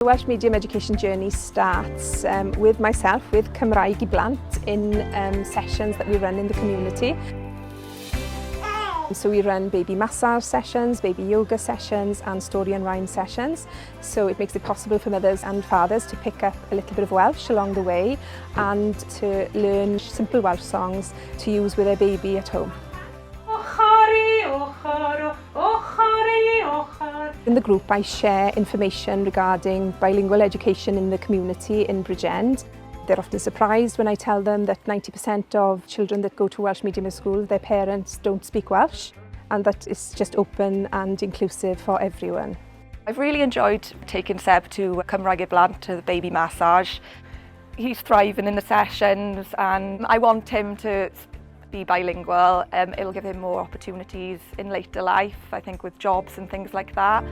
The Welsh Medium Education journey starts with myself, with Cymraeg Blant, in sessions that we run in the community. So we run baby massage sessions, baby yoga sessions and story and rhyme sessions. So it makes it possible for mothers and fathers to pick up a little bit of Welsh along the way and to learn simple Welsh songs to use with their baby at home. In the group I share information regarding bilingual education in the community in Bridgend. They're often surprised when I tell them that 90% of children that go to Welsh Medium School, their parents don't speak Welsh, and that it's just open and inclusive for everyone. I've really enjoyed taking Seb to Cymraeg Blant to the baby massage. He's thriving in the sessions and I want him to be bilingual. It'll give him more opportunities in later life, I think, with jobs and things like that.